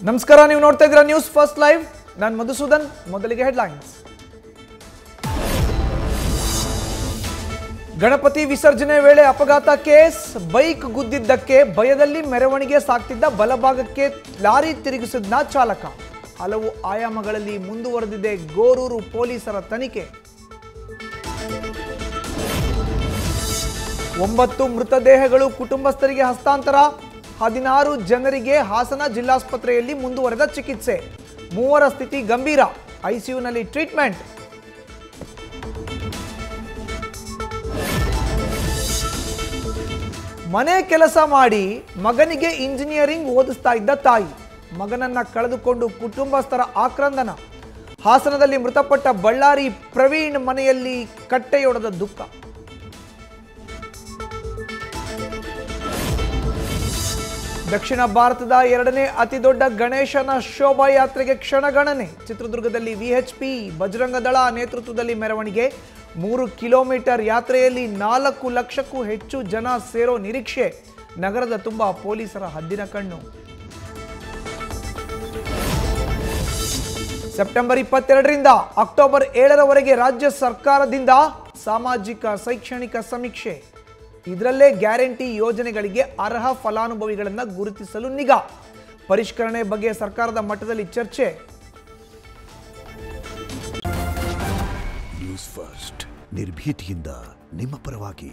ನಮಸ್ಕಾರ, ನೀವು ನೋಡ್ತಾ ಇದ್ದೀರಾ ನ್ಯೂಸ್ ಫಸ್ಟ್ ಲೈವ್. ನಾನು ಮಧುಸೂದನ್. ಮೊದಲಿಗೆ ಹೆಡ್ಲೈನ್ಸ್. ಗಣಪತಿ ವಿಸರ್ಜನೆ ವೇಳೆ ಅಪಘಾತ ಕೇಸ್. ಬೈಕ್ ಗುದ್ದಿದ್ದಕ್ಕೆ ಭಯದಲ್ಲಿ ಮೆರವಣಿಗೆ ಸಾಗ್ತಿದ್ದ ಬಲಭಾಗಕ್ಕೆ ಲಾರಿ ತಿರುಗಿಸಿದ್ನ ಚಾಲಕ. ಹಲವು ಆಯಾಮಗಳಲ್ಲಿ ಮುಂದುವರೆದಿದೆ ಗೋರೂರು ಪೊಲೀಸರ ತನಿಖೆ. 9 ಮೃತದೇಹಗಳು ಕುಟುಂಬಸ್ಥರಿಗೆ ಹಸ್ತಾಂತರ. 16 ಜನರಿಗೆ ಹಾಸನ ಜಿಲ್ಲಾಸ್ಪತ್ರೆಯಲ್ಲಿ ಮುಂದುವರೆದ ಚಿಕಿತ್ಸೆ. 3 ಸ್ಥಿತಿ ಗಂಭೀರ, ಐಸಿಯುನಲ್ಲಿ ಟ್ರೀಟ್ಮೆಂಟ್. ಮನೆ ಕೆಲಸ ಮಾಡಿ ಮಗನಿಗೆ ಇಂಜಿನಿಯರಿಂಗ್ ಓದಿಸ್ತಾ ಇದ್ದ ತಾಯಿ, ಮಗನನ್ನ ಕಳೆದುಕೊಂಡು ಕುಟುಂಬಸ್ಥರ ಆಕ್ರಂದನ. ಹಾಸನದಲ್ಲಿ ಮೃತಪಟ್ಟ ಬಳ್ಳಾರಿ ಪ್ರವೀಣ್ ಮನೆಯಲ್ಲಿ ಕಟ್ಟೆಯೊಡೆದ ದುಃಖ. ದಕ್ಷಿಣ ಭಾರತದ 2ನೇ ಅತಿ ದೊಡ್ಡ ಗಣೇಶನ ಶೋಭಾಯಾತ್ರೆಗೆ ಕ್ಷಣಗಣನೆ. ಚಿತ್ರದುರ್ಗದಲ್ಲಿ ವಿಎಚ್ಪಿ ಬಜರಂಗ ದಳ ನೇತೃತ್ವದಲ್ಲಿ ಮೆರವಣಿಗೆ. 3 ಕಿಲೋಮೀಟರ್ ಯಾತ್ರೆಯಲ್ಲಿ 4 ಲಕ್ಷಕ್ಕೂ ಹೆಚ್ಚು ಜನ ಸೇರೋ ನಿರೀಕ್ಷೆ. ನಗರದ ತುಂಬ ಪೊಲೀಸರ ಹದ್ದಿನ ಕಣ್ಣು. ಸೆಪ್ಟೆಂಬರ್ 22ರಿಂದ ಅಕ್ಟೋಬರ್ 7ರವರೆಗೆ ರಾಜ್ಯ ಸರ್ಕಾರದಿಂದ ಸಾಮಾಜಿಕ ಶೈಕ್ಷಣಿಕ ಸಮೀಕ್ಷೆ. ಇದರಲ್ಲೇ ಗ್ಯಾರಂಟಿ ಯೋಜನೆಗಳಿಗೆ ಅರ್ಹ ಫಲಾನುಭವಿಗಳನ್ನು ಗುರುತಿಸಲು ನಿಗಾ. ಪರಿಷ್ಕರಣೆ ಬಗ್ಗೆ ಸರ್ಕಾರದ ಮಟ್ಟದಲ್ಲಿ ಚರ್ಚೆ. ನ್ಯೂಸ್ ಫಸ್ಟ್, ನಿರ್ಭೀತಿಯಿಂದ ನಿಮ್ಮ ಪರವಾಗಿ.